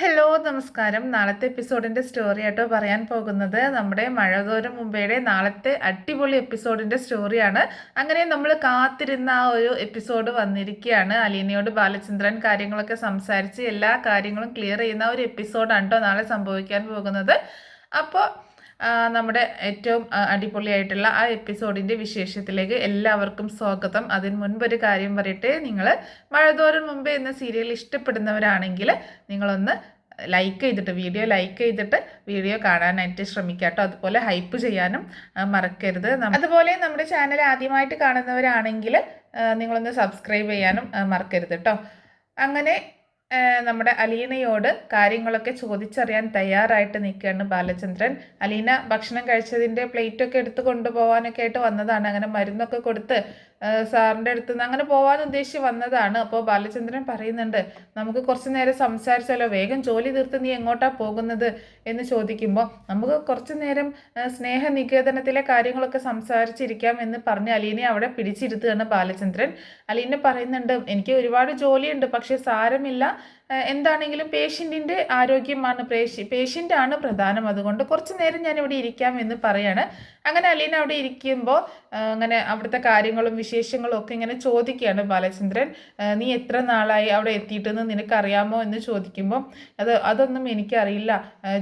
Hello നമസ്കാരം. നാളത്തെ എപ്പിസോഡിൻ്റെ story ആയിട്ടോ പറയാൻ പോകുന്നത്. നമ്മുടെ മഴതോരും മുമ്പേയുടെ നാളത്തെ അടിപൊളി എപ്പിസോഡിൻ്റെ സ്റ്റോറിയാണ്. അങ്ങനെ നമ്മൾ കാത്തിരുന്ന ആ ഒരു എപ്പിസോഡ് വന്നിരിക്കുകയാണ്. അലീനയോട് ബാലചന്ദ്രൻ കാര്യങ്ങളൊക്കെ സംസാരിച്ച് എല്ലാ കാര്യങ്ങളും ക്ലിയർ ചെയ്യുന്ന ഒരു എപ്പിസോഡാണ് കേട്ടോ നാളെ സംഭവിക്കാൻ പോകുന്നത്. അപ്പോൾ നമ്മുടെ ഏറ്റവും അടിപൊളിയായിട്ടുള്ള ആ എപ്പിസോഡിൻ്റെ വിശേഷത്തിലേക്ക് എല്ലാവർക്കും സ്വാഗതം. അതിന് മുൻപ് ഒരു കാര്യം പറയട്ടെ, നിങ്ങൾ മഴതോരും മുമ്പേ എന്ന സീരിയൽ ഇഷ്ടപ്പെടുന്നവരാണെങ്കിൽ നിങ്ങളൊന്ന് വീഡിയോ ലൈക്ക് ചെയ്തിട്ട് വീഡിയോ കാണാനായിട്ട് ശ്രമിക്കുക കേട്ടോ. അതുപോലെ ഹൈപ്പ് ചെയ്യാനും മറക്കരുത്. അതുപോലെ നമ്മുടെ ചാനൽ ആദ്യമായിട്ട് കാണുന്നവരാണെങ്കിൽ നിങ്ങളൊന്ന് സബ്സ്ക്രൈബ് ചെയ്യാനും മറക്കരുത് കേട്ടോ. അങ്ങനെ നമ്മുടെ അലീനയോട് കാര്യങ്ങളൊക്കെ ചോദിച്ചറിയാൻ തയ്യാറായിട്ട് നിൽക്കുകയാണ് ബാലചന്ദ്രൻ. അലീന ഭക്ഷണം കഴിച്ചതിൻ്റെ പ്ലേറ്റൊക്കെ എടുത്ത് കൊണ്ടുപോകാനൊക്കെ ആയിട്ട് വന്നതാണ്. അങ്ങനെ മരുന്നൊക്കെ കൊടുത്ത് സാറിൻ്റെ അടുത്ത് നിന്ന് അങ്ങനെ പോകാൻ ഉദ്ദേശിച്ച് വന്നതാണ്. അപ്പോൾ ബാലചന്ദ്രൻ പറയുന്നുണ്ട്, നമുക്ക് കുറച്ച് നേരം സംസാരിച്ചാലോ, വേഗം ജോലി തീർത്ത് നീ എങ്ങോട്ടാണ് പോകുന്നത് എന്ന് ചോദിക്കുമ്പോൾ നമുക്ക് കുറച്ച് നേരം സ്നേഹനികേതനത്തിലെ കാര്യങ്ങളൊക്കെ സംസാരിച്ചിരിക്കാം എന്ന് പറഞ്ഞ് അലീനെ അവിടെ പിടിച്ചിരുത്തുകയാണ് ബാലചന്ദ്രൻ. അലീന പറയുന്നുണ്ട്, എനിക്ക് ഒരുപാട് ജോലിയുണ്ട്, പക്ഷേ സാരമില്ല, എന്താണെങ്കിലും പേഷ്യൻറ്റിൻ്റെ ആരോഗ്യമാണ് പേഷ്യൻ്റാണ് പ്രധാനം, അതുകൊണ്ട് കുറച്ച് നേരം ഞാൻ ഇവിടെ ഇരിക്കാം എന്ന് പറയാണ്. അങ്ങനെ അലീന അവിടെ ഇരിക്കുമ്പോൾ അങ്ങനെ അവിടുത്തെ കാര്യങ്ങളും വിശേഷങ്ങളും ഒക്കെ ഇങ്ങനെ ചോദിക്കുകയാണ് ബാലചന്ദ്രൻ. നീ എത്ര നാളായി അവിടെ എത്തിയിട്ടെന്ന് നിനക്കറിയാമോ എന്ന് ചോദിക്കുമ്പോൾ അതൊന്നും എനിക്കറിയില്ല,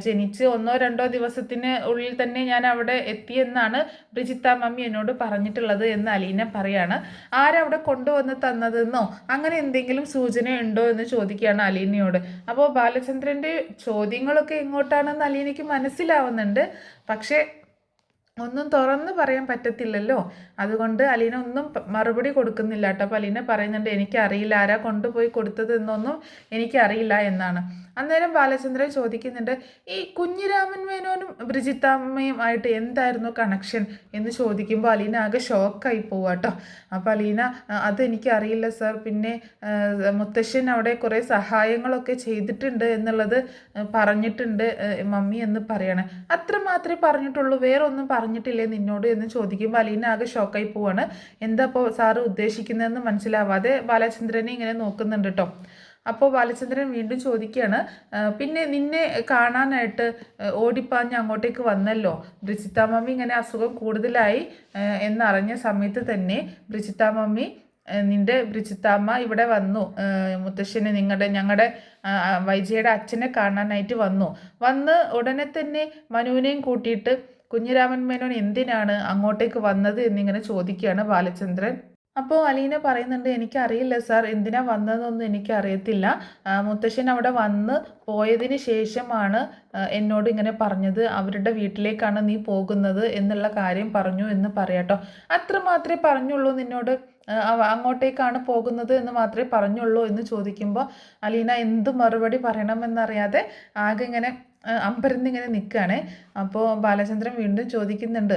ജനിച്ച് 1-2 ദിവസത്തിന് ഉള്ളിൽ തന്നെ ഞാൻ അവിടെ എത്തിയെന്നാണ് ബ്രിജിത്ത മമ്മി എന്നോട് പറഞ്ഞിട്ടുള്ളത് എന്ന് അലീന പറയാണ്. ആരവിടെ കൊണ്ടുവന്ന് തന്നതെന്നോ അങ്ങനെ എന്തെങ്കിലും സൂചന ഉണ്ടോ എന്ന് ചോദിക്കുകയാണ് അലീനയോട്. അപ്പോൾ ബാലചന്ദ്രൻ്റെ ചോദ്യങ്ങളൊക്കെ എങ്ങോട്ടാണെന്ന് അലീനയ്ക്ക് മനസ്സിലാവുന്നുണ്ട്, പക്ഷേ ഒന്നും തുറന്ന് പറയാൻ പറ്റത്തില്ലല്ലോ. അതുകൊണ്ട് അലീന ഒന്നും മറുപടി കൊടുക്കുന്നില്ല കേട്ടോ. അപ്പോൾ അലീന പറയുന്നുണ്ട്, എനിക്കറിയില്ല, ആരാ കൊണ്ടുപോയി കൊടുത്തത് എന്നൊന്നും എനിക്കറിയില്ല എന്നാണ്. അന്നേരം ബാലചന്ദ്രൻ ചോദിക്കുന്നുണ്ട്, ഈ കുഞ്ഞിരാമൻ മേനോനും ബ്രിജിത്താമ്മയും ആയിട്ട് എന്തായിരുന്നു കണക്ഷൻ എന്ന് ചോദിക്കുമ്പോൾ അലീന ആകെ ഷോക്കായി പോവാട്ടോ. അപ്പോൾ അലീന അതെനിക്കറിയില്ല സർ, പിന്നെ മുത്തശ്ശൻ അവിടെ കുറേ സഹായങ്ങളൊക്കെ ചെയ്തിട്ടുണ്ട് എന്നുള്ളത് പറഞ്ഞിട്ടുണ്ട് മമ്മി എന്ന് പറയാണ്. അത്ര മാത്രമേ പറഞ്ഞിട്ടുള്ളൂ, വേറെ ഒന്നും പറഞ്ഞിട്ടില്ലേ നിന്നോട് എന്ന് ചോദിക്കുമ്പോൾ അലീന ആകെ ഷോക്കായി പോവാണ്. എന്താ ഇപ്പോൾ സാറ് ഉദ്ദേശിക്കുന്നതെന്ന് മനസ്സിലാവാതെ ബാലചന്ദ്രനെ ഇങ്ങനെ നോക്കുന്നുണ്ട് കേട്ടോ. അപ്പോൾ ബാലചന്ദ്രൻ വീണ്ടും ചോദിക്കുകയാണ്, പിന്നെ നിന്നെ കാണാനായിട്ട് ഓടിപ്പാഞ്ഞ് അങ്ങോട്ടേക്ക് വന്നല്ലോ, ബ്രിജിത്ത മമ്മി ഇങ്ങനെ അസുഖം കൂടുതലായി എന്നറിഞ്ഞ സമയത്ത് തന്നെ നിൻ്റെ ബ്രിജിത്താമ്മ ഇവിടെ വന്നു, മുത്തശ്ശനെ ഞങ്ങളുടെ വൈജയുടെ അച്ഛനെ കാണാനായിട്ട് വന്ന് ഉടനെ തന്നെ മനുവിനെയും കൂട്ടിയിട്ട് കുഞ്ഞിരാമൻ മേനോൻ എന്തിനാണ് അങ്ങോട്ടേക്ക് വന്നത് എന്നിങ്ങനെ ചോദിക്കുകയാണ് ബാലചന്ദ്രൻ. അപ്പോൾ അലീന പറയുന്നുണ്ട്, എനിക്കറിയില്ല സാർ, എന്തിനാ വന്നതെന്നൊന്നും എനിക്കറിയത്തില്ല, മുത്തശ്ശൻ അവിടെ വന്ന് പോയതിന് ശേഷമാണ് എന്നോട് ഇങ്ങനെ പറഞ്ഞത്, അവരുടെ വീട്ടിലേക്കാണ് നീ പോകുന്നത് എന്നുള്ള കാര്യം പറഞ്ഞു എന്ന് പറയാട്ടോ. അത്ര മാത്രമേ പറഞ്ഞുള്ളൂ നിന്നോട്, അങ്ങോട്ടേക്കാണ് പോകുന്നത് എന്ന് മാത്രമേ പറഞ്ഞുള്ളൂ എന്ന് ചോദിക്കുമ്പോൾ അലീന എന്ത് മറുപടി പറയണമെന്നറിയാതെ ആകെ ഇങ്ങനെ അമ്പരന്നിങ്ങനെ നിൽക്കുകയാണ്. അപ്പോൾ ബാലചന്ദ്രൻ വീണ്ടും ചോദിക്കുന്നുണ്ട്.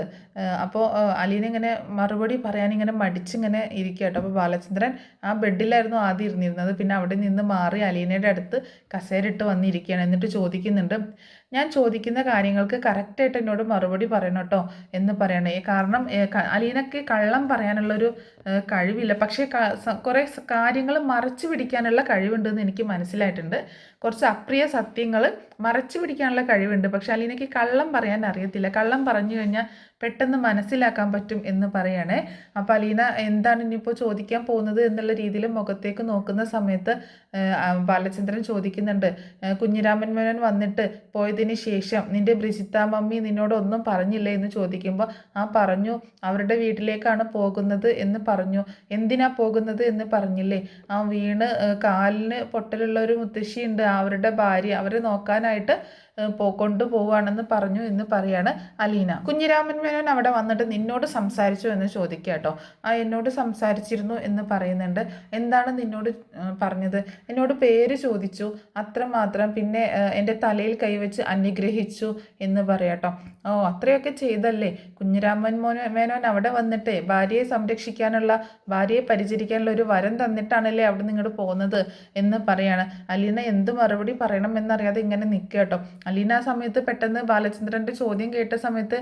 അപ്പോൾ അലീന ഇങ്ങനെ മറുപടി പറയാനിങ്ങനെ മടിച്ചിങ്ങനെ ഇരിക്കുക കേട്ടോ. അപ്പോൾ ബാലചന്ദ്രൻ ആ ബെഡിലായിരുന്നു ആദ്യം ഇരുന്നിരുന്നത്, പിന്നെ അവിടെ നിന്ന് മാറി അലീനയുടെ അടുത്ത് കസേരയിട്ട് വന്നിരിക്കുകയാണ്. എന്നിട്ട് ചോദിക്കുന്നുണ്ട്, ഞാൻ ചോദിക്കുന്ന കാര്യങ്ങൾക്ക് കറക്റ്റായിട്ട് എന്നോട് മറുപടി പറയണം കേട്ടോ എന്ന് പറയണേ. കാരണം അലീനയ്ക്ക് കള്ളം പറയാനുള്ളൊരു കഴിവില്ല, പക്ഷേ കുറേ കാര്യങ്ങൾ മറച്ചു പിടിക്കാനുള്ള കഴിവുണ്ടെന്ന് എനിക്ക് മനസ്സിലായിട്ടുണ്ട്. കുറച്ച് അപ്രിയ സത്യങ്ങൾ മറച്ചു പിടിക്കാനുള്ള കഴിവുണ്ട്, പക്ഷെ അലീനയ്ക്ക് കള്ളം പറയാൻ അറിയത്തില്ല. കള്ളം പറഞ്ഞു കഴിഞ്ഞാൽ പെട്ടെന്ന് മനസ്സിലാക്കാൻ പറ്റും എന്ന് പറയണേ. അപ്പോൾ അലീന എന്താണ് ഇനിയിപ്പോൾ ചോദിക്കാൻ പോകുന്നത് എന്നുള്ള രീതിയിൽ മുഖത്തേക്ക് നോക്കുന്ന സമയത്ത് ബാലചന്ദ്രൻ ചോദിക്കുന്നുണ്ട്, കുഞ്ഞിരാമൻ മേനോൻ വന്നിട്ട് പോയതിന് ശേഷം നിൻ്റെ ബ്രിജിത്ത മമ്മി നിന്നോടൊന്നും പറഞ്ഞില്ലേ എന്ന് ചോദിക്കുമ്പോൾ പറഞ്ഞു, അവരുടെ വീട്ടിലേക്കാണ് പോകുന്നത് എന്ന് പറഞ്ഞു. എന്തിനാ പോകുന്നത് എന്ന് പറഞ്ഞില്ലേ, വീണ് കാലിന് പൊട്ടലുള്ള ഒരു മുത്തശ്ശിയുണ്ട്, അവരുടെ ഭാര്യ, അവരെ നോക്കാനായിട്ട് കൊണ്ടുപോവുകയാണെന്ന് പറഞ്ഞു എന്ന് പറയാണ് അലീന. കുഞ്ഞിരാമൻ മേനോൻ അവിടെ വന്നിട്ട് നിന്നോട് സംസാരിച്ചു എന്ന് ചോദിക്കുക കേട്ടോ. എന്നോട് സംസാരിച്ചിരുന്നു എന്ന് പറയുന്നുണ്ട്. എന്താണ് നിന്നോട് പറഞ്ഞത്? എന്നോട് പേര് ചോദിച്ചു, അത്രമാത്രം, പിന്നെ എൻ്റെ തലയിൽ കൈവച്ച് അനുഗ്രഹിച്ചു എന്ന് പറയാട്ടോ. അത്രയൊക്കെ ചെയ്തല്ലേ? കുഞ്ഞിരാമൻ മേനോൻ അവിടെ വന്നിട്ടേ ഭാര്യയെ സംരക്ഷിക്കാനുള്ള, ഭാര്യയെ പരിചരിക്കാനുള്ള ഒരു വരം തന്നിട്ടാണല്ലേ അവിടെ നിങ്ങോട്ട് പോകുന്നത് എന്ന് പറയാണ്. അലീന എന്ത് മറുപടി പറയണം എന്നറിയാതെ ഇങ്ങനെ നിൽക്കുക കേട്ടോ. അലീന ആ സമയത്ത് പെട്ടെന്ന് ബാലചന്ദ്രൻ്റെ ചോദ്യം കേട്ട സമയത്ത്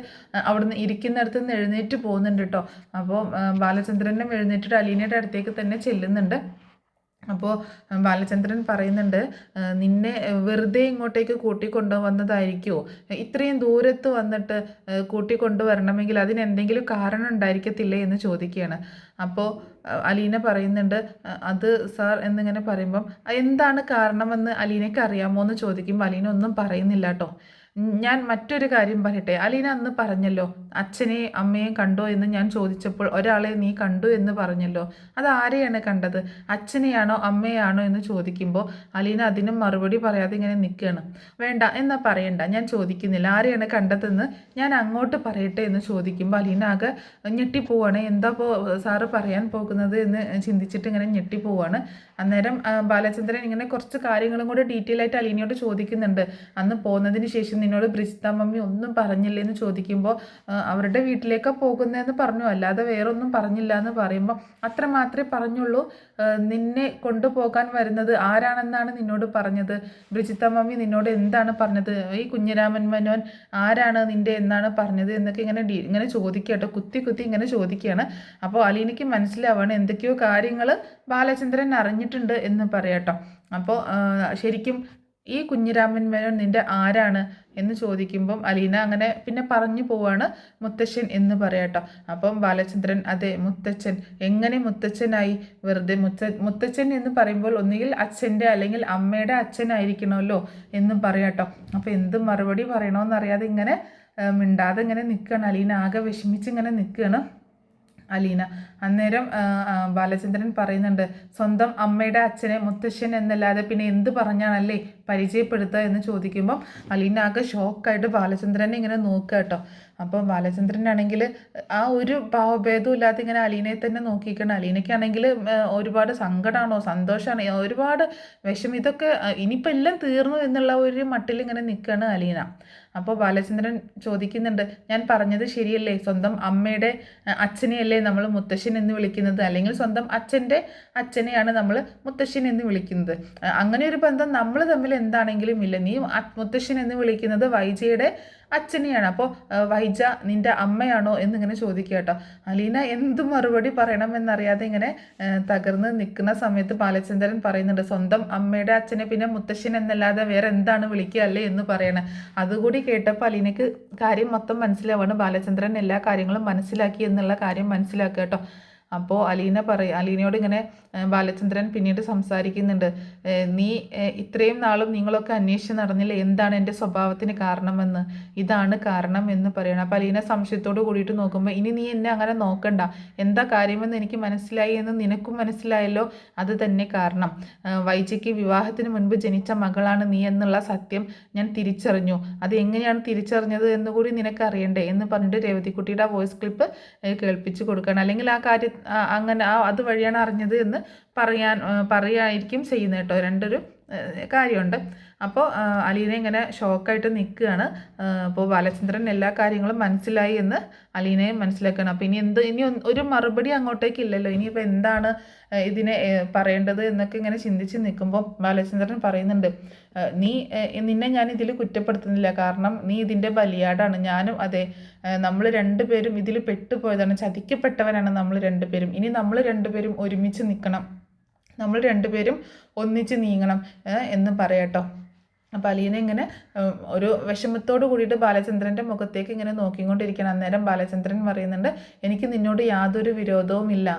അവിടുന്ന് ഇരിക്കുന്നിടത്ത് നിന്ന് എഴുന്നേറ്റ് പോകുന്നുണ്ട് കേട്ടോ. അപ്പോൾ ബാലചന്ദ്രനും എഴുന്നേറ്റിട്ട് അലീനയുടെ അടുത്തേക്ക് തന്നെ ചെല്ലുന്നുണ്ട്. അപ്പോൾ ബാലചന്ദ്രൻ പറയുന്നുണ്ട്, നിന്നെ വെറുതെ ഇങ്ങോട്ടേക്ക് കൂട്ടിക്കൊണ്ടുവന്നതായിരിക്കുമോ? ഇത്രയും ദൂരത്ത് വന്നിട്ട് കൂട്ടിക്കൊണ്ടുവരണമെങ്കിൽ അതിന് എന്തെങ്കിലും കാരണം ഉണ്ടായിരിക്കത്തില്ലേ എന്ന് ചോദിക്കുകയാണ്. അപ്പോൾ അലീന പറയുന്നുണ്ട്, അത് സാർ എന്നിങ്ങനെ പറയുമ്പം എന്താണ് കാരണമെന്ന് അലീനയ്ക്ക് അറിയാമോ എന്ന് ചോദിക്കുമ്പോൾ അലീന ഒന്നും പറയുന്നില്ല കേട്ടോ. ഞാൻ മറ്റൊരു കാര്യം പറയട്ടെ, അലീന അന്ന് പറഞ്ഞല്ലോ അച്ഛനെയും അമ്മയെയും കണ്ടോ എന്ന് ഞാൻ ചോദിച്ചപ്പോൾ ഒരാളെ നീ കണ്ടു എന്ന് പറഞ്ഞല്ലോ, അത് ആരെയാണ് കണ്ടത്, അച്ഛനെയാണോ അമ്മയാണോ എന്ന് ചോദിക്കുമ്പോൾ അലീന അതിനും മറുപടി പറയാതെ ഇങ്ങനെ നിൽക്കുകയാണ്. വേണ്ട എന്നാ പറയണ്ട, ഞാൻ ചോദിക്കുന്നില്ല ആരെയാണ് കണ്ടതെന്ന് ഞാൻ അങ്ങോട്ട് പറയട്ടെ എന്ന് ചോദിക്കുമ്പോൾ അലീന ആകെ ഞെട്ടിപ്പോവാണ്. എന്താ സാറ് പറയാൻ പോകുന്നത് എന്ന് ചിന്തിച്ചിട്ട് ഇങ്ങനെ ഞെട്ടിപ്പോവാണ്. അന്നേരം ബാലചന്ദ്രൻ ഇങ്ങനെ കുറച്ച് കാര്യങ്ങളും കൂടെ ഡീറ്റെയിൽ ആയിട്ട് അലീനയോട് ചോദിക്കുന്നുണ്ട്. അന്ന് പോകുന്നതിന് ശേഷം നിന്നോട് ബ്രിജിത്ത മമ്മി ഒന്നും പറഞ്ഞില്ലേ എന്ന് ചോദിക്കുമ്പോൾ അവരുടെ വീട്ടിലേക്കാണ് പോകുന്നതെന്ന് പറഞ്ഞു, അല്ലാതെ വേറൊന്നും പറഞ്ഞില്ല എന്ന് പറയുമ്പോൾ അത്ര മാത്രമേ പറഞ്ഞുള്ളൂ, നിന്നെ കൊണ്ടുപോകാൻ വരുന്നത് ആരാണെന്നാണ് നിന്നോട് പറഞ്ഞത്, ബ്രിജിത്ത മമ്മി നിന്നോട് എന്താണ് പറഞ്ഞത്, ഈ കുഞ്ഞിരാമൻ മനോൻ ആരാണ് നിന്റെ എന്നാണ് പറഞ്ഞത് എന്നൊക്കെ ഇങ്ങനെ ചോദിക്കട്ടോ, കുത്തി കുത്തി ഇങ്ങനെ ചോദിക്കുകയാണ്. അപ്പോൾ അലീനയ്ക്ക് മനസ്സിലാവാണ് എന്തൊക്കെയോ കാര്യങ്ങൾ ബാലചന്ദ്രൻ അറിഞ്ഞിട്ടുണ്ട് എന്ന് പറയാട്ടോ. അപ്പോൾ ശരിക്കും ഈ കുഞ്ഞിരാമൻ മേനോൻ നിന്റെ ആരാണ് എന്ന് ചോദിക്കുമ്പം അലീന അങ്ങനെ പിന്നെ പറഞ്ഞു പോവാണ്, മുത്തശ്ശൻ എന്ന് പറയാട്ടോ. അപ്പം ബാലചന്ദ്രൻ അതെ മുത്തച്ഛൻ, എങ്ങനെ മുത്തച്ഛനായി, വെറുതെ മുത്തച്ഛൻ എന്ന് പറയുമ്പോൾ ഒന്നുകിൽ അച്ഛൻ്റെ അല്ലെങ്കിൽ അമ്മയുടെ അച്ഛനായിരിക്കണമല്ലോ എന്നും പറയാട്ടോ. അപ്പോൾ എന്ത് മറുപടി പറയണമെന്നറിയാതെ ഇങ്ങനെ മിണ്ടാതെ ഇങ്ങനെ നിൽക്കുകയാണ് അലീന, ആകെ വിഷമിച്ച് ഇങ്ങനെ നിൽക്കുകയാണ് അലീന. അന്നേരം ബാലചന്ദ്രൻ പറയുന്നുണ്ട്, സ്വന്തം അമ്മയുടെ അച്ഛനെ മുത്തശ്ശൻ എന്നല്ലാതെ പിന്നെ എന്ത് പറഞ്ഞാണല്ലേ പരിചയപ്പെടുത്തുക എന്ന് ചോദിക്കുമ്പം അലീന ആകെ ഷോക്കായിട്ട് ബാലചന്ദ്രനെ ഇങ്ങനെ നോക്കുക കേട്ടോ. അപ്പോൾ ബാലചന്ദ്രനാണെങ്കിൽ ആ ഒരു ഭാവഭേദവും ഇല്ലാതെ ഇങ്ങനെ അലീനയെ തന്നെ നോക്കിക്കണം. അലീനയ്ക്കാണെങ്കിൽ ഒരുപാട് സങ്കടമാണോ സന്തോഷമാണോ ഒരുപാട് വിഷമം, ഇതൊക്കെ ഇനിയിപ്പോൾ എല്ലാം തീർന്നു എന്നുള്ള ഒരു മട്ടിൽ ഇങ്ങനെ നിൽക്കുകയാണ് അലീന. അപ്പോൾ ബാലചന്ദ്രൻ ചോദിക്കുന്നുണ്ട്, ഞാൻ പറഞ്ഞത് ശരിയല്ലേ, സ്വന്തം അമ്മയുടെ അച്ഛനെയല്ലേ നമ്മൾ മുത്തശ്ശൻ എന്ന് വിളിക്കുന്നത്, അല്ലെങ്കിൽ സ്വന്തം അച്ഛൻ്റെ അച്ഛനെയാണ് നമ്മൾ മുത്തശ്ശൻ എന്ന് വിളിക്കുന്നത്, അങ്ങനെ ഒരു ബന്ധം നമ്മൾ തമ്മിൽ എന്താണെങ്കിലും ഇല്ല, നീ മുത്തശ്ശൻ എന്ന് വിളിക്കുന്നത് വൈജയുടെ അച്ഛനെയാണ്, അപ്പോൾ വൈജ നിൻ്റെ അമ്മയാണോ എന്നിങ്ങനെ ചോദിക്കുക കേട്ടോ. അലീന എന്ത് മറുപടി പറയണമെന്നറിയാതെ ഇങ്ങനെ തകർന്ന് നിൽക്കുന്ന സമയത്ത് ബാലചന്ദ്രൻ പറയുന്നുണ്ട്, സ്വന്തം അമ്മയുടെ അച്ഛനെ പിന്നെ മുത്തശ്ശൻ എന്നല്ലാതെ വേറെ എന്താണ് വിളിക്കുക അല്ലേ എന്ന് പറയണേ. അതുകൂടി കേട്ടപ്പോൾ അലീനയ്ക്ക് കാര്യം മൊത്തം മനസ്സിലാവാണ്, ബാലചന്ദ്രൻ എല്ലാ കാര്യങ്ങളും മനസ്സിലാക്കി എന്നുള്ള കാര്യം മനസ്സിലാക്കുക കേട്ടോ. അപ്പോൾ അലീനയോട് ഇങ്ങനെ ബാലചന്ദ്രൻ പിന്നീട് സംസാരിക്കുന്നുണ്ട്, നീ ഇത്രയും നാളും നിങ്ങളൊക്കെ അന്വേഷിച്ച് നടന്നില്ല എന്താണ് എൻ്റെ സ്വഭാവത്തിന് കാരണമെന്ന്, ഇതാണ് കാരണം എന്ന് പറയണം. അപ്പോൾ അലീന സംശയത്തോട് കൂടിയിട്ട് നോക്കുമ്പോൾ ഇനി നീ എന്നെ അങ്ങനെ നോക്കണ്ട, എന്താ കാര്യമെന്ന് എനിക്ക് മനസ്സിലായി എന്ന് നിനക്കും മനസ്സിലായല്ലോ, അത് തന്നെ കാരണം, വൈജയ്ക്ക് വിവാഹത്തിന് മുൻപ് ജനിച്ച മകളാണ് നീ എന്നുള്ള സത്യം ഞാൻ തിരിച്ചറിഞ്ഞു, അത് എങ്ങനെയാണ് തിരിച്ചറിഞ്ഞത് എന്നുകൂടി നിനക്ക് അറിയണ്ടേ എന്ന് പറഞ്ഞിട്ട് രേവതിക്കുട്ടിയുടെ ആ വോയിസ് ക്ലിപ്പ് കേൾപ്പിച്ച് കൊടുക്കണം, അല്ലെങ്കിൽ ആ കാര്യം അങ്ങനെ അതുവഴിയാണ് അറിഞ്ഞത് എന്ന് പറയായിരിക്കും ചെയ്യുന്നത് കേട്ടോ. രണ്ടൊരു കാര്യമുണ്ട്. അപ്പോൾ അലീന ഇങ്ങനെ ഷോക്കായിട്ട് നിൽക്കുകയാണ്. അപ്പോൾ ബാലചന്ദ്രൻ എല്ലാ കാര്യങ്ങളും മനസ്സിലായി എന്ന് അലീനയെ മനസ്സിലാക്കണം. അപ്പോൾ ഇനി ഒരു മറുപടി അങ്ങോട്ടേക്ക് ഇല്ലല്ലോ, ഇനിയിപ്പോൾ എന്താണ് ഇതിനെ പറയേണ്ടത് എന്നൊക്കെ ഇങ്ങനെ ചിന്തിച്ച് നിൽക്കുമ്പോൾ ബാലചന്ദ്രൻ പറയുന്നുണ്ട്, നിന്നെ ഞാൻ ഇതിൽ കുറ്റപ്പെടുത്തുന്നില്ല, കാരണം നീ ഇതിൻ്റെ ബലിയാടാണ്, ഞാനും അതെ, നമ്മൾ രണ്ടുപേരും ഇതിൽ പെട്ടുപോയതാണ്, ചതിക്കപ്പെട്ടവരാണ് നമ്മൾ രണ്ടുപേരും, ഇനി നമ്മൾ രണ്ടുപേരും ഒരുമിച്ച് നിൽക്കണം, നമ്മൾ രണ്ടുപേരും ഒന്നിച്ച് നീങ്ങണം എന്ന് പറയാട്ടോ. അപ്പോൾ അലീന ഇങ്ങനെ ഒരു വിഷമത്തോട് കൂടിയിട്ട് ബാലചന്ദ്രൻ്റെ മുഖത്തേക്ക് ഇങ്ങനെ നോക്കിക്കൊണ്ടിരിക്കണം. അന്നേരം ബാലചന്ദ്രൻ പറയുന്നുണ്ട്, എനിക്ക് നിന്നോട് യാതൊരു വിരോധവും ഇല്ല,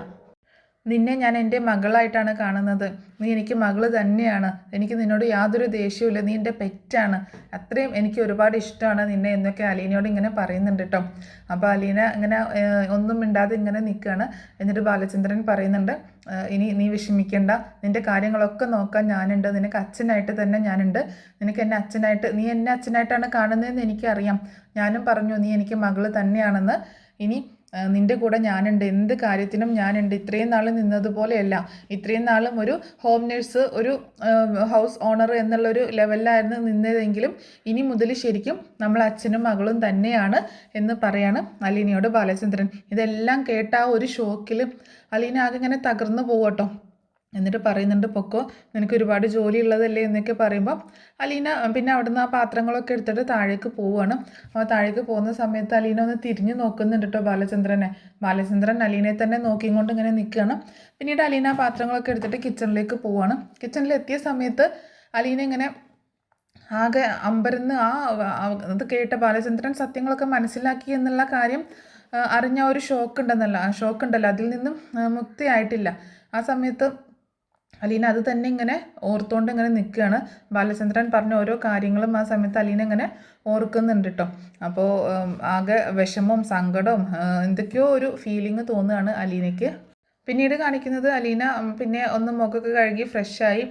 നിന്നെ ഞാൻ എൻ്റെ മകളായിട്ടാണ് കാണുന്നത്, നീ എനിക്ക് മകൾ തന്നെയാണ്, എനിക്ക് നിന്നോട് യാതൊരു ദേഷ്യവുമില്ല, നീ എൻ്റെ പെറ്റാണ്, അത്രയും എനിക്ക് ഒരുപാട് ഇഷ്ടമാണ് നിന്നെ എന്നൊക്കെ അലീനയോട് ഇങ്ങനെ പറയുന്നുണ്ട് കേട്ടോ. അപ്പോൾ അലീന ഇങ്ങനെ ഒന്നും മിണ്ടാതെ ഇങ്ങനെ നിൽക്കുകയാണ്. എന്നിട്ട് ബാലചന്ദ്രൻ പറയുന്നുണ്ട്, ഇനി നീ വിഷമിക്കേണ്ട, നിൻ്റെ കാര്യങ്ങളൊക്കെ നോക്കാൻ ഞാനുണ്ട്, നിനക്ക് അച്ഛനായിട്ട് തന്നെ ഞാനുണ്ട്, നിനക്ക് നീ എന്നെ അച്ഛനായിട്ടാണ് കാണുന്നതെന്ന് എനിക്കറിയാം, ഞാനും പറഞ്ഞു നീ എനിക്ക് മകൾ തന്നെയാണെന്ന്, ഇനി നിൻ്റെ കൂടെ ഞാനുണ്ട്, എന്ത് കാര്യത്തിനും ഞാനുണ്ട്, ഇത്രയും നാൾ നിന്നതുപോലെയല്ല, ഇത്രയും നാളും ഒരു ഹോം നേഴ്സ്, ഒരു ഹൗസ് ഓണർ എന്നുള്ളൊരു ലെവലിലായിരുന്നു നിന്നതെങ്കിലും ഇനി മുതൽ ശരിക്കും നമ്മൾ അച്ഛനും മകളും തന്നെയാണ് എന്ന് പറയാണ് അലീനയോട് ബാലചന്ദ്രൻ. ഇതെല്ലാം കേട്ട ആ ഒരു ഷോക്കിൽ അലീന ആകെ ഇങ്ങനെ തകർന്നു പോകട്ടോ. എന്നിട്ട് പറയുന്നുണ്ട് പൊക്കോ, നിനക്ക് ഒരുപാട് ജോലി ഉള്ളതല്ലേ എന്നൊക്കെ പറയുമ്പോൾ അലീന പിന്നെ അവിടുന്ന് ആ പാത്രങ്ങളൊക്കെ എടുത്തിട്ട് താഴേക്ക് പോവുകയാണ്. അപ്പോൾ താഴേക്ക് പോകുന്ന സമയത്ത് അലീന ഒന്ന് തിരിഞ്ഞു നോക്കുന്നുണ്ട് കേട്ടോ ബാലചന്ദ്രനെ. ബാലചന്ദ്രൻ അലീനയെ തന്നെ നോക്കിക്കൊണ്ട് ഇങ്ങനെ നിൽക്കുകയാണ്. പിന്നീട് അലീന ആ പാത്രങ്ങളൊക്കെ എടുത്തിട്ട് കിച്ചണിലേക്ക് പോവുകയാണ്. കിച്ചണിലെത്തിയ സമയത്ത് അലീന ഇങ്ങനെ ആകെ അമ്പരന്ന് അത് കേട്ട ബാലചന്ദ്രൻ സത്യങ്ങളൊക്കെ മനസ്സിലാക്കി എന്നുള്ള കാര്യം അറിഞ്ഞ ഒരു ഷോക്ക് ഉണ്ടല്ലോ, അതിൽ നിന്നും മുക്തിയായിട്ടില്ല. ആ സമയത്ത് അലീന അത് തന്നെ ഇങ്ങനെ ഓർത്തുകൊണ്ട് ഇങ്ങനെ നിൽക്കുകയാണ്. ബാലചന്ദ്രൻ പറഞ്ഞ ഓരോ കാര്യങ്ങളും ആ സമയത്ത് അലീന ഇങ്ങനെ ഓർക്കുന്നുണ്ട് കേട്ടോ. അപ്പോൾ ആകെ വിഷമവും സങ്കടവും എന്തൊക്കെയോ ഒരു ഫീലിംഗ് തോന്നുകയാണ് അലീനയ്ക്ക്. പിന്നീട് കാണിക്കുന്നത് അലീന പിന്നെ ഒന്ന് മുഖമൊക്കെ കഴുകി ഫ്രഷായി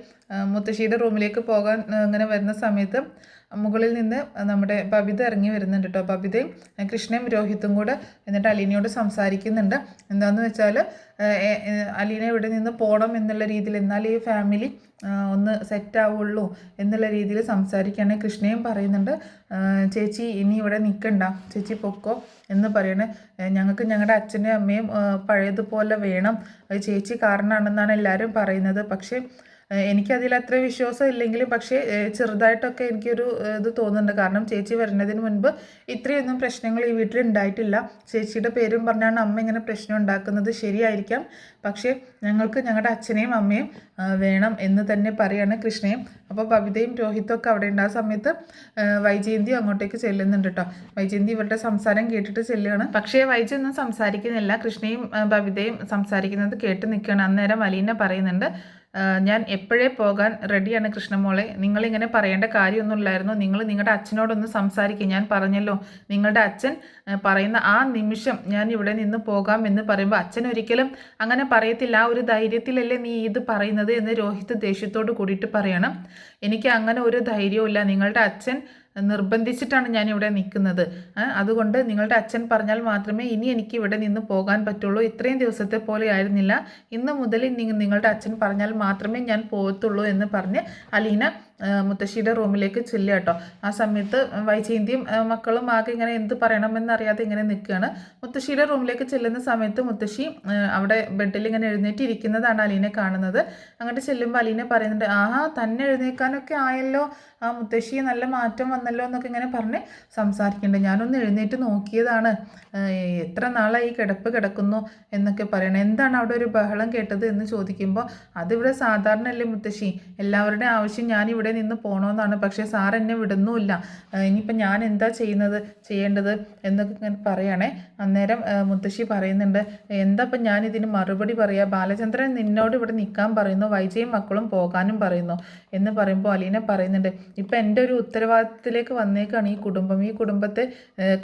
മുത്തശ്ശിയുടെ റൂമിലേക്ക് പോകാൻ ഇങ്ങനെ വരുന്ന സമയത്ത് മുകളിൽ നിന്ന് നമ്മുടെ ബബിത ഇറങ്ങി വരുന്നുണ്ട് കേട്ടോ. ബബിതയും കൃഷ്ണയും രോഹിത്തും കൂടെ എന്നിട്ട് അലീനയോട് സംസാരിക്കുന്നുണ്ട്. എന്താണെന്ന് വെച്ചാൽ അലീന ഇവിടെ നിന്ന് പോകണം എന്നുള്ള രീതിയിൽ, എന്നാൽ ഈ ഫാമിലി ഒന്ന് സെറ്റ് ആവുള്ളൂ എന്നുള്ള രീതിയിൽ സംസാരിക്കുകയാണ്. കൃഷ്ണയും പറയുന്നുണ്ട് ചേച്ചി ഇനി ഇവിടെ നിൽക്കണ്ട, ചേച്ചി പൊക്കോ എന്ന് പറയണേ. ഞങ്ങൾക്ക് ഞങ്ങളുടെ അച്ഛനും അമ്മയും പഴയതുപോലെ വേണം, അത് ചേച്ചി കാരണമാണെന്നാണ് എല്ലാവരും പറയുന്നത്. പക്ഷേ എനിക്കതിൽ അത്ര വിശ്വാസം ഇല്ലെങ്കിലും പക്ഷേ ചെറുതായിട്ടൊക്കെ എനിക്കൊരു ഇത് തോന്നുന്നുണ്ട്. കാരണം ചേച്ചി വരുന്നതിന് മുൻപ് ഇത്രയൊന്നും പ്രശ്നങ്ങൾ ഈ വീട്ടിൽ ഉണ്ടായിട്ടില്ല. ചേച്ചിയുടെ പേരും പറഞ്ഞാണ് അമ്മ ഇങ്ങനെ പ്രശ്നം ഉണ്ടാക്കുന്നത്, ശരിയായിരിക്കാം. പക്ഷേ ഞങ്ങൾക്ക് ഞങ്ങളുടെ അച്ഛനെയും അമ്മയും വേണം എന്ന് തന്നെ പറയാണ് കൃഷ്ണയും. അപ്പോൾ ബബിതയും രോഹിത്തും ഒക്കെ അവിടെ ഉണ്ട്. ആ സമയത്ത് വൈജയന്തി അങ്ങോട്ടേക്ക് ചെല്ലുന്നുണ്ട് കേട്ടോ. വൈജയന്തി ഇവരുടെ സംസാരം കേട്ടിട്ട് ചെല്ലുകയാണ്. പക്ഷേ വൈജി ഒന്നും സംസാരിക്കുന്നില്ല. കൃഷ്ണയും ബബിതയും സംസാരിക്കുന്നത് കേട്ട് നിൽക്കുകയാണ്. അന്നേരം അലീന പറയുന്നുണ്ട് ഞാൻ എപ്പോഴേ പോകാൻ റെഡിയാണ് കൃഷ്ണമോളെ, നിങ്ങളിങ്ങനെ പറയേണ്ട കാര്യമൊന്നുമില്ലായിരുന്നു. നിങ്ങളുടെ അച്ഛനോടൊന്ന് സംസാരിക്കുക. ഞാൻ പറഞ്ഞല്ലോ നിങ്ങളുടെ അച്ഛൻ പറയുന്ന ആ നിമിഷം ഞാൻ ഇവിടെ നിന്ന് പോകാം എന്ന് പറയുമ്പോൾ അച്ഛൻ ഒരിക്കലും അങ്ങനെ പറയത്തില്ല. ആ ഒരു ധൈര്യത്തിലല്ലേ നീ ഇത് പറയുന്നത് എന്ന് രോഹിത് ദേഷ്യത്തോട് കൂടിയിട്ട് പറയണം. എനിക്ക് അങ്ങനെ ഒരു ധൈര്യവും ഇല്ല. നിങ്ങളുടെ അച്ഛൻ നിർബന്ധിച്ചിട്ടാണ് ഞാൻ ഇവിടെ നിൽക്കുന്നത്. അതുകൊണ്ട് നിങ്ങളുടെ അച്ഛൻ പറഞ്ഞാൽ മാത്രമേ ഇനി എനിക്ക് ഇവിടെ നിന്ന് പോകാൻ പറ്റുള്ളൂ. ഇത്രയും ദിവസത്തെ പോലെ ആയിരുന്നില്ല, ഇന്ന് മുതൽ നിങ്ങളുടെ അച്ഛൻ പറഞ്ഞാൽ മാത്രമേ ഞാൻ പോകത്തുള്ളൂ എന്ന് പറഞ്ഞ് അലീന മുത്തശ്ശിയുടെ റൂമിലേക്ക് ചെല്ലുക കേട്ടോ. ആ സമയത്ത് വൈജയന്തിയും മക്കളും ആകെ ഇങ്ങനെ എന്ത് പറയണമെന്നറിയാതെ ഇങ്ങനെ നിൽക്കുകയാണ്. മുത്തശ്ശിയുടെ റൂമിലേക്ക് ചെല്ലുന്ന സമയത്ത് മുത്തശ്ശി അവിടെ ബെഡിൽ ഇങ്ങനെ എഴുന്നേറ്റിരിക്കുന്നതാണ് അലീനെ കാണുന്നത്. അങ്ങോട്ട് ചെല്ലുമ്പോൾ അലീന പറയുന്നുണ്ട് ആഹാ തന്നെ എഴുന്നേൽക്കാനൊക്കെ ആയല്ലോ, ആ മുത്തശ്ശി നല്ല മാറ്റം വന്നല്ലോ എന്നൊക്കെ ഇങ്ങനെ പറഞ്ഞ് സംസാരിക്കുന്നുണ്ട്. ഞാനൊന്ന് എഴുന്നേറ്റ് നോക്കിയതാണ്, എത്ര നാളായി കിടപ്പ് കിടക്കുന്നു എന്നൊക്കെ പറയണം. എന്താണ് അവിടെ ഒരു ബഹളം കേട്ടത് എന്ന് ചോദിക്കുമ്പോൾ അതിവിടെ സാധാരണയല്ലേ മുത്തശ്ശി, എല്ലാവരുടെയും ആവശ്യം ഞാനിവിടെ നിന്ന് പോകണമെന്നാണ്, പക്ഷേ സാർ എന്നെ വിടുന്നുമില്ല, ഇനിയിപ്പോൾ ഞാൻ എന്താ ചെയ്യേണ്ടത് എന്നൊക്കെ ഇങ്ങനെ പറയണേ. അന്നേരം മുത്തശ്ശി പറയുന്നുണ്ട് എന്താ ഇപ്പം ഞാനിതിന് മറുപടി പറയുക, ബാലചന്ദ്രൻ നിന്നോട് ഇവിടെ നിൽക്കാൻ പറയുന്നു, വൈജയും മക്കളും പോകാനും പറയുന്നു എന്ന് പറയുമ്പോൾ അലീന പറയുന്നുണ്ട് ഇപ്പം എൻ്റെ ഒരു ഉത്തരവാദിത്തത്തിലേക്ക് വന്നേക്കാണ് ഈ കുടുംബം. ഈ കുടുംബത്തെ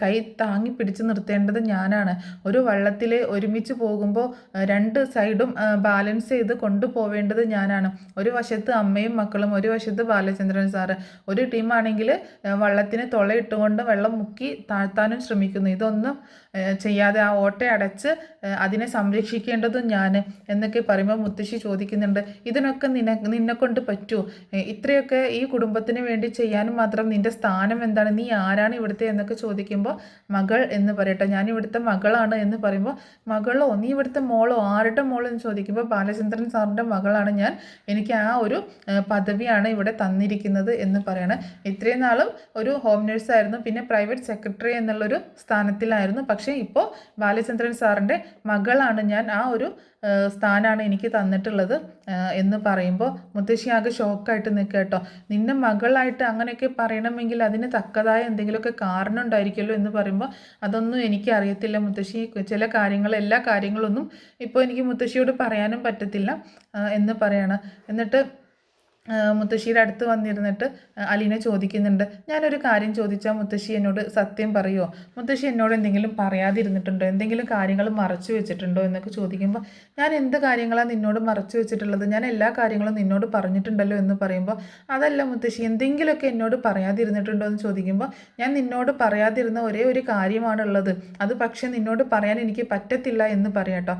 കൈ താങ്ങി പിടിച്ച് നിർത്തേണ്ടത് ഞാനാണ്. ഒരു വള്ളത്തിൽ ഒരുമിച്ച് പോകുമ്പോൾ രണ്ട് സൈഡും ബാലൻസ് ചെയ്ത് കൊണ്ടുപോവേണ്ടത് ഞാനാണ്. ഒരു വശത്ത് അമ്മയും മക്കളും, ഒരു വശത്ത് ബാലചന്ദ്രൻ സാറ്. ഒരു ടീമാണെങ്കിൽ വള്ളത്തിന് തുളയിട്ടുകൊണ്ട് വെള്ളം മുക്കി താഴ്ത്താനും ശ്രമിക്കുന്നു. ഇതൊന്നും ചെയ്യാതെ ആ ഓട്ടയെ അടച്ച് അതിനെ സംരക്ഷിക്കേണ്ടതും ഞാൻ എന്നൊക്കെ പറയുമ്പോൾ മുത്തശ്ശി ചോദിക്കുന്നുണ്ട് ഇതിനൊക്കെ നിന്നെ കൊണ്ട് പറ്റുമോ, ഇത്രയൊക്കെ ഈ കുടുംബത്തിന് വേണ്ടി ചെയ്യാനും മാത്രം നിൻ്റെ സ്ഥാനം എന്താണ്, നീ ആരാണ് ഇവിടുത്തെ എന്നൊക്കെ ചോദിക്കുമ്പോൾ മകൾ എന്ന് പറയട്ടെ, ഞാൻ ഇവിടുത്തെ മകളാണ് എന്ന് പറയുമ്പോൾ മകളോ, നീ ഇവിടുത്തെ മോളോ, ആരുടെ മോളോ എന്ന് ചോദിക്കുമ്പോൾ ബാലചന്ദ്രൻ സാറിൻ്റെ മകളാണ് ഞാൻ, എനിക്ക് ആ ഒരു പദവിയാണ് ഇവിടെ തന്നിരിക്കുന്നത് എന്ന് പറയണം. ഇത്രയും നാളും ഒരു ഹോം നേഴ്സായിരുന്നു, പിന്നെ പ്രൈവറ്റ് സെക്രട്ടറി എന്നുള്ളൊരു സ്ഥാനത്തിലായിരുന്നു. പക്ഷേ ഇപ്പോൾ ബാലചന്ദ്രൻ സാറിൻ്റെ മകളാണ് ഞാൻ, ആ ഒരു സ്ഥാനമാണ് എനിക്ക് തന്നിട്ടുള്ളത് എന്ന് പറയുമ്പോൾ മുത്തശ്ശി ആകെ ഷോക്കായിട്ട് നിൽക്കുക കേട്ടോ. നിന്നെ മകളായിട്ട് അങ്ങനെയൊക്കെ പറയണമെങ്കിൽ അതിന് തക്കതായ എന്തെങ്കിലുമൊക്കെ കാരണം ഉണ്ടായിരിക്കുമല്ലോ എന്ന് പറയുമ്പോൾ അതൊന്നും എനിക്ക് അറിയത്തില്ല മുത്തശ്ശി, ചില കാര്യങ്ങൾ എല്ലാ കാര്യങ്ങളൊന്നും ഇപ്പോൾ എനിക്ക് മുത്തശ്ശിയോട് പറയാനും പറ്റത്തില്ല എന്ന് പറയണം. എന്നിട്ട് മുത്തശ്ശിയുടെ അടുത്ത് വന്നിരുന്നിട്ട് അലീന ചോദിക്കുന്നുണ്ട് ഞാനൊരു കാര്യം ചോദിച്ചാൽ മുത്തശ്ശി എന്നോട് സത്യം പറയുമോ, മുത്തശ്ശി എന്നോട് എന്തെങ്കിലും പറയാതിരുന്നിട്ടുണ്ടോ, എന്തെങ്കിലും കാര്യങ്ങൾ മറച്ചു വെച്ചിട്ടുണ്ടോ എന്നൊക്കെ ചോദിക്കുമ്പോൾ ഞാൻ എന്ത് കാര്യങ്ങളാണ് നിന്നോട് മറച്ചു വെച്ചിട്ടുള്ളത്, ഞാൻ എല്ലാ കാര്യങ്ങളും നിന്നോട് പറഞ്ഞിട്ടുണ്ടല്ലോ എന്ന് പറയുമ്പോൾ അതല്ല മുത്തശ്ശി എന്തെങ്കിലുമൊക്കെ എന്നോട് പറയാതിരുന്നിട്ടുണ്ടോ എന്ന് ചോദിക്കുമ്പോൾ ഞാൻ നിന്നോട് പറയാതിരുന്ന ഒരേ ഒരു കാര്യമാണുള്ളത്, അത് പക്ഷേ നിന്നോട് പറയാൻ എനിക്ക് പറ്റത്തില്ല എന്ന് പറയാട്ടോ.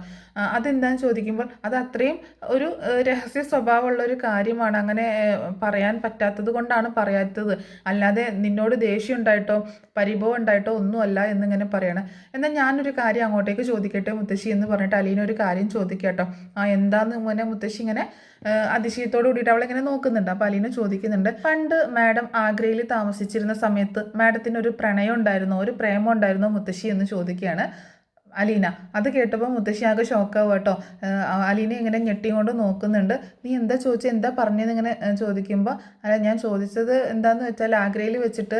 അതെന്താണെന്ന് ചോദിക്കുമ്പോൾ അത് അത്രയും ഒരു രഹസ്യ സ്വഭാവമുള്ള ഒരു കാര്യമാണ്, അങ്ങനെ അങ്ങനെ പറയാൻ പറ്റാത്തത് കൊണ്ടാണ് പറയാത്തത്, അല്ലാതെ നിന്നോട് ദേഷ്യം ഉണ്ടായിട്ടോ പരിഭവം ഉണ്ടായിട്ടോ ഒന്നുമല്ല എന്നിങ്ങനെ പറയണം. എന്നാൽ ഞാനൊരു കാര്യം അങ്ങോട്ടേക്ക് ചോദിക്കട്ടെ മുത്തശ്ശി എന്ന് പറഞ്ഞിട്ട് അലീന ഒരു കാര്യം ചോദിക്കട്ടോ. എന്താന്ന് ഇങ്ങനെ മുത്തശ്ശി ഇങ്ങനെ അതിശയത്തോട് കൂടിയിട്ട് അവളിങ്ങനെ നോക്കുന്നുണ്ട്. അപ്പോൾ അലീന ചോദിക്കുന്നുണ്ട്, പണ്ട് മാഡം ആഗ്രയിൽ താമസിച്ചിരുന്ന സമയത്ത് മാഡത്തിന് ഒരു പ്രണയം ഉണ്ടായിരുന്നോ, ഒരു പ്രേമം ഉണ്ടായിരുന്നോ മുത്തശ്ശി എന്ന് ചോദിക്കുകയാണ് അലീന. അത് കേട്ടപ്പോൾ മുത്തശ്ശി ആകെ ഷോക്കാവും കേട്ടോ. അലീന ഇങ്ങനെ ഞെട്ടിക്കൊണ്ട് നോക്കുന്നുണ്ട്. നീ എന്താ ചോദിച്ചത്, എന്താ പറഞ്ഞതെന്ന് ഇങ്ങനെ ചോദിക്കുമ്പോൾ, അല്ല ഞാൻ ചോദിച്ചത് എന്താന്ന് വെച്ചാൽ ആഗ്രയിൽ വെച്ചിട്ട്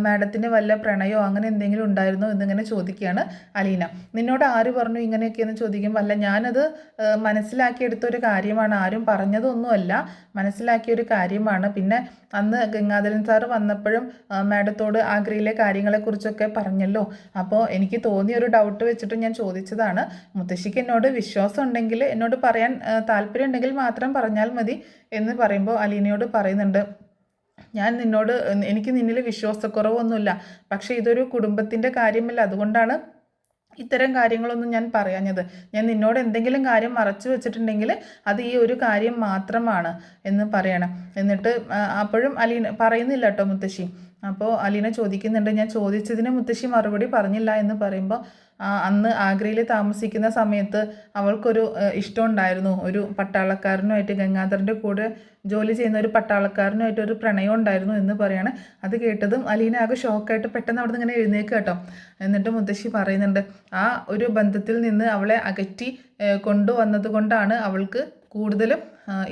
മാഡത്തിന് വല്ല പ്രണയമോ അങ്ങനെ എന്തെങ്കിലും ഉണ്ടായിരുന്നോ എന്നിങ്ങനെ ചോദിക്കുകയാണ് അലീന. നിന്നോട് ആര് പറഞ്ഞു ഇങ്ങനെയൊക്കെയെന്ന് ചോദിക്കുമ്പോൾ, അല്ല ഞാനത് മനസ്സിലാക്കിയെടുത്തൊരു കാര്യമാണ്, ആരും പറഞ്ഞതൊന്നുമല്ല, മനസ്സിലാക്കിയൊരു കാര്യമാണ്. പിന്നെ അന്ന് ഗംഗാധരൻ സാറ് വന്നപ്പോഴും മാഡത്തോട് ആഗ്രയിലെ കാര്യങ്ങളെക്കുറിച്ചൊക്കെ പറഞ്ഞല്ലോ, അപ്പോൾ എനിക്ക് തോന്നിയ ഒരു ഡൗട്ട് വെച്ചിട്ട് ഞാൻ ചോദിച്ചതാണ്. മുത്തശ്ശിക്ക് എന്നോട് വിശ്വാസം ഉണ്ടെങ്കിൽ, എന്നോട് പറയാൻ താല്പര്യം ഉണ്ടെങ്കിൽ മാത്രം പറഞ്ഞാൽ മതി എന്ന് പറയുമ്പോൾ അലീനയോട് പറയുന്നുണ്ട്, ഞാൻ നിന്നോട് എനിക്ക് നിന്നിൽ വിശ്വാസക്കുറവൊന്നുമില്ല, പക്ഷേ ഇതൊരു കുടുംബത്തിൻ്റെ കാര്യമല്ല, അതുകൊണ്ടാണ് ഇത്തരം കാര്യങ്ങളൊന്നും ഞാൻ പറയാഞ്ഞത്. ഞാൻ നിന്നോട് എന്തെങ്കിലും കാര്യം മറച്ചു വെച്ചിട്ടുണ്ടെങ്കിൽ അത് ഈ ഒരു കാര്യം മാത്രമാണ് എന്ന് പറയണം. എന്നിട്ട് അപ്പോഴും അലീന പറയുന്നില്ല കേട്ടോ മുത്തശ്ശി. അപ്പോൾ അലീന ചോദിക്കുന്നുണ്ട്, ഞാൻ ചോദിച്ചതിന് മുത്തശ്ശി മറുപടി പറഞ്ഞില്ല എന്ന് പറയുമ്പോൾ, അന്ന് ആഗ്രയിൽ താമസിക്കുന്ന സമയത്ത് അവൾക്കൊരു ഇഷ്ടമുണ്ടായിരുന്നു, ഒരു പട്ടാളക്കാരനുമായിട്ട്, ഗംഗാധരൻ്റെ കൂടെ ജോലി ചെയ്യുന്ന ഒരു പട്ടാളക്കാരനുമായിട്ട് ഒരു പ്രണയം ഉണ്ടായിരുന്നു എന്ന് പറയാണ്. അത് കേട്ടതും അലീന ആകെ ഷോക്കായിട്ട് പെട്ടെന്ന് അവിടെ നിന്ന് ഇങ്ങനെ എഴുന്നേൽക്കുക കേട്ടോ. എന്നിട്ട് മുത്തശ്ശി പറയുന്നുണ്ട്, ആ ഒരു ബന്ധത്തിൽ നിന്ന് അവളെ അകറ്റി കൊണ്ടുവന്നത് കൊണ്ടാണ് അവൾക്ക് കൂടുതലും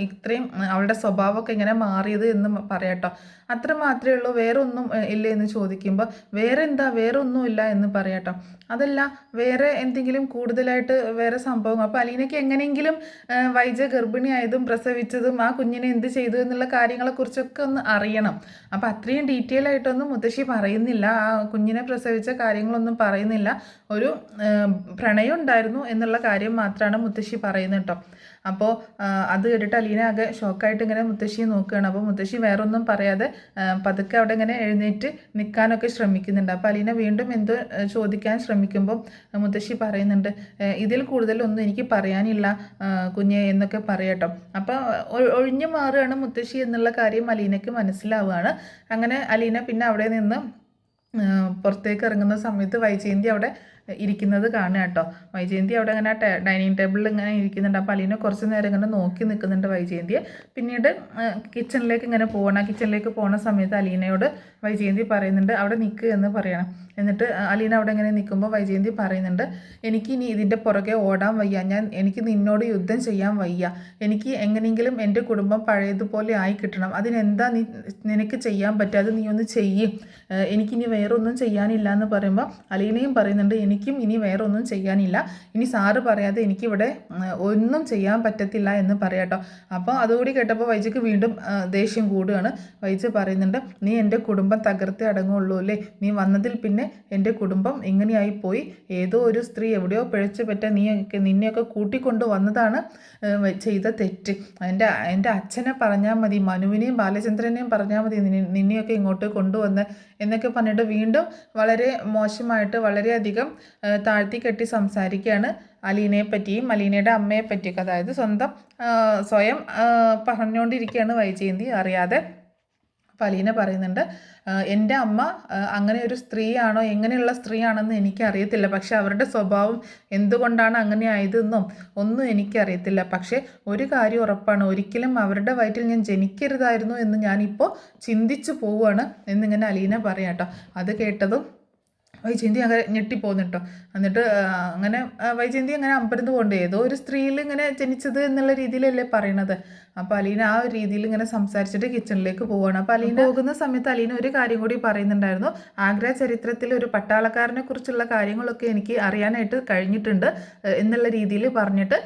ഇത്രയും അവളുടെ സ്വഭാവമൊക്കെ ഇങ്ങനെ മാറിയത് എന്ന് പറയാട്ടോ. അത്ര മാത്രമേ ഉള്ളൂ, വേറെ ഒന്നും ഇല്ലേ എന്ന് ചോദിക്കുമ്പോൾ, വേറെ എന്താ, വേറെ ഒന്നുമില്ല എന്ന് പറയാട്ടോ. അതല്ല, വേറെ എന്തെങ്കിലും കൂടുതലായിട്ട് വേറെ സംഭവം. അപ്പോൾ അലീനയ്ക്ക് എങ്ങനെയെങ്കിലും വൈജ ഗർഭിണിയായതും പ്രസവിച്ചതും ആ കുഞ്ഞിനെ എന്ത് ചെയ്തു എന്നുള്ള കാര്യങ്ങളെക്കുറിച്ചൊക്കെ ഒന്ന് അറിയണം. അപ്പോൾ അത്രയും ഡീറ്റെയിൽ ആയിട്ടൊന്നും മുത്തശ്ശി പറയുന്നില്ല, ആ കുഞ്ഞിനെ പ്രസവിച്ച കാര്യങ്ങളൊന്നും പറയുന്നില്ല. ഒരു പ്രണയം ഉണ്ടായിരുന്നു എന്നുള്ള കാര്യം മാത്രമാണ് മുത്തശ്ശി പറയുന്നത് കേട്ടോ. അപ്പോൾ അത് കേട്ടിട്ട് അലീന ആകെ ഷോക്കായിട്ട് ഇങ്ങനെ മുത്തശ്ശിയെ നോക്കുകയാണ്. അപ്പോൾ മുത്തശ്ശി വേറൊന്നും പറയാതെ പതുക്കെ അവിടെ ഇങ്ങനെ എഴുന്നേറ്റ് നിൽക്കാനൊക്കെ ശ്രമിക്കുന്നുണ്ട്. അപ്പോൾ അലീന വീണ്ടും എന്തോ ചോദിക്കാൻ ശ്രമിക്കുമ്പോൾ മുത്തശ്ശി പറയുന്നുണ്ട്, ഇതിൽ കൂടുതലൊന്നും എനിക്ക് പറയാനില്ല കുഞ്ഞെ എന്നൊക്കെ പറയട്ടോ. അപ്പോൾ ഒഴിഞ്ഞു മാറുകയാണ് മുത്തശ്ശി എന്നുള്ള കാര്യം അലീനയ്ക്ക് മനസ്സിലാവുകയാണ്. അങ്ങനെ അലീന പിന്നെ അവിടെ നിന്ന് പുറത്തേക്ക് ഇറങ്ങുന്ന സമയത്ത് വൈജയന്തി അവിടെ ഇരിക്കുന്നത് കാണുക കേട്ടോ. വൈജയന്തി അവിടെ ഇങ്ങനെ ഡൈനിങ് ടേബിളിൽ ഇങ്ങനെ ഇരിക്കുന്നുണ്ട്. അപ്പോൾ അലീന കുറച്ച് നേരം ഇങ്ങനെ നോക്കി നിൽക്കുന്നുണ്ട് വൈജയന്തിയെ. പിന്നീട് കിച്ചണിലേക്ക് ഇങ്ങനെ പോകണം. കിച്ചണിലേക്ക് പോകുന്ന സമയത്ത് അലീനയോട് വൈജയന്തി പറയുന്നുണ്ട്, അവിടെ നിൽക്കുക എന്ന് പറയണം. എന്നിട്ട് അലീന അവിടെ ഇങ്ങനെ നിൽക്കുമ്പോൾ വൈജയന്തി പറയുന്നുണ്ട്, എനിക്ക് ഇനി ഇതിൻ്റെ പുറകെ ഓടാൻ വയ്യ, എനിക്ക് നിന്നോട് യുദ്ധം ചെയ്യാൻ വയ്യ, എനിക്ക് എങ്ങനെയെങ്കിലും എൻ്റെ കുടുംബം പഴയതുപോലെ ആയി കിട്ടണം, അതിനെന്താ നിനക്ക് ചെയ്യാൻ പറ്റുക, അത് നീ ഒന്ന് ചെയ്യും, എനിക്കിനി വേറൊന്നും ചെയ്യാനില്ല എന്ന് പറയുമ്പോൾ അലീനയും പറയുന്നുണ്ട്, എനിക്കും ഇനി വേറൊന്നും ചെയ്യാനില്ല, ഇനി സാറ് പറയാതെ എനിക്കിവിടെ ഒന്നും ചെയ്യാൻ പറ്റത്തില്ല എന്ന് പറയാട്ടോ. അപ്പോൾ അതുകൂടി കേട്ടപ്പോൾ വൈജയ്ക്ക് വീണ്ടും ദേഷ്യം കൂടുകയാണ്. വൈജ പറയുന്നുണ്ട്, നീ എൻ്റെ കുടുംബം തകർത്തേ അടങ്ങുള്ളൂ അല്ലേ, നീ വന്നതിൽ പിന്നെ എൻ്റെ കുടുംബം ഇങ്ങനെയായി പോയി, ഏതോ ഒരു സ്ത്രീ എവിടെയോ പിഴച്ചു പറ്റ നിന്നെയൊക്കെ കൂട്ടിക്കൊണ്ട് വന്നതാണ് ചെയ്ത തെറ്റ്, എൻ്റെ അച്ഛനെ പറഞ്ഞാൽ മതി, മനുവിനെയും ബാലചന്ദ്രനെയും പറഞ്ഞാൽ മതി നിന്നെയൊക്കെ ഇങ്ങോട്ട് കൊണ്ടുവന്ന് എന്നൊക്കെ പറഞ്ഞിട്ട് വീണ്ടും വളരെ മോശമായിട്ട് വളരെയധികം താഴ്ത്തി കെട്ടി സംസാരിക്കുകയാണ് അലീനയെ പറ്റിയും അലീനയുടെ അമ്മയെ പറ്റിയൊക്കെ. അതായത് സ്വയം പറഞ്ഞുകൊണ്ടിരിക്കുകയാണ് വൈജയന്തി അറിയാതെ. അപ്പോൾ അലീന പറയുന്നുണ്ട്, എൻ്റെ അമ്മ അങ്ങനെ ഒരു സ്ത്രീയാണോ, എങ്ങനെയുള്ള സ്ത്രീയാണെന്ന് എനിക്കറിയത്തില്ല, പക്ഷെ അവരുടെ സ്വഭാവം എന്തുകൊണ്ടാണ് അങ്ങനെ ആയതെന്നും ഒന്നും എനിക്കറിയത്തില്ല, പക്ഷേ ഒരു കാര്യം ഉറപ്പാണ്, ഒരിക്കലും അവരുടെ വയറ്റിൽ ഞാൻ ജനിക്കരുതായിരുന്നു എന്ന് ഞാനിപ്പോൾ ചിന്തിച്ചു പോവുകയാണ് എന്നിങ്ങനെ അലീന പറയാം കേട്ടോ. അത് കേട്ടതും വൈജയന്തി അങ്ങനെ ഞെട്ടിപ്പോകുന്നു കേട്ടോ. എന്നിട്ട് അങ്ങനെ വൈജയന്തി അങ്ങനെ അമ്പരന്ന് പോകണ്ടേ, ഏതോ ഒരു സ്ത്രീയിൽ ഇങ്ങനെ ജനിച്ചത് എന്നുള്ള രീതിയിലല്ലേ പറയണത്. അപ്പോൾ അലീന ആ ഒരു രീതിയിൽ ഇങ്ങനെ സംസാരിച്ചിട്ട് കിച്ചണിലേക്ക് പോവുകയാണ്. അപ്പോൾ അലീന പോകുന്ന സമയത്ത് അലീന ഒരു കാര്യം കൂടി പറയുന്നുണ്ടായിരുന്നു, ആഗ്ര ചരിത്രത്തിൽ ഒരു പട്ടാളക്കാരനെ കുറിച്ചുള്ള കാര്യങ്ങളൊക്കെ എനിക്ക് അറിയാനായിട്ട് കഴിഞ്ഞിട്ടുണ്ട് എന്നുള്ള രീതിയിൽ പറഞ്ഞിട്ട്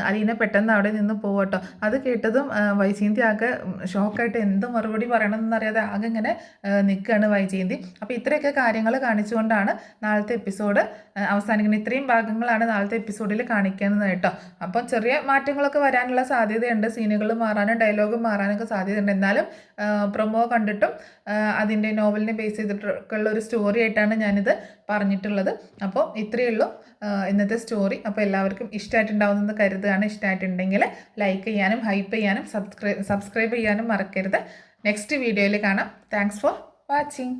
അലീന പെട്ടെന്ന് അവിടെ നിന്ന് പോവട്ടോ. അത് കേട്ടതും വൈജയന്തി ആകെ ഷോക്കായിട്ട് എന്ത് മറുപടി പറയണമെന്നറിയാതെ ആകെ ഇങ്ങനെ നിൽക്കുകയാണ് വൈജയന്തി. അപ്പോൾ ഇത്രയൊക്കെ കാര്യങ്ങൾ കാണിച്ചുകൊണ്ടാണ് നാളത്തെ എപ്പിസോഡ് അവസാനിക്കുന്നത്. ഇത്രയും ഭാഗങ്ങളാണ് നാളത്തെ എപ്പിസോഡിൽ കാണിക്കുന്നത് കേട്ടോ. അപ്പം ചെറിയ മാറ്റങ്ങളൊക്കെ വരാനുള്ള സാധ്യതയുണ്ട്, സീനുകൾ മാറാനും ഡയലോഗ് മാറാനൊക്കെ സാധ്യതയുണ്ട്. എന്നാലും പ്രൊമോ കണ്ടിട്ടും അതിൻ്റെ നോവലിനെ ബേസ് ചെയ്തിട്ടുള്ള ഒരു സ്റ്റോറി ആയിട്ടാണ് ഞാനിത് പറഞ്ഞിട്ടുള്ളത്. അപ്പോൾ ഇത്രയേ ഉള്ളൂ ഇന്നത്തെ സ്റ്റോറി. അപ്പോൾ എല്ലാവർക്കും ഇഷ്ടമായിട്ടുണ്ടാവുമെന്ന് കരുതുന്നു. കരുതുകയാണ്. ഇഷ്ടമായിട്ടുണ്ടെങ്കിൽ ലൈക്ക് ചെയ്യാനും ഹൈപ്പ് ചെയ്യാനും സബ്സ്ക്രൈബ് ചെയ്യാനും മറക്കരുത്. നെക്സ്റ്റ് വീഡിയോയിൽ കാണാം. Thanks for watching.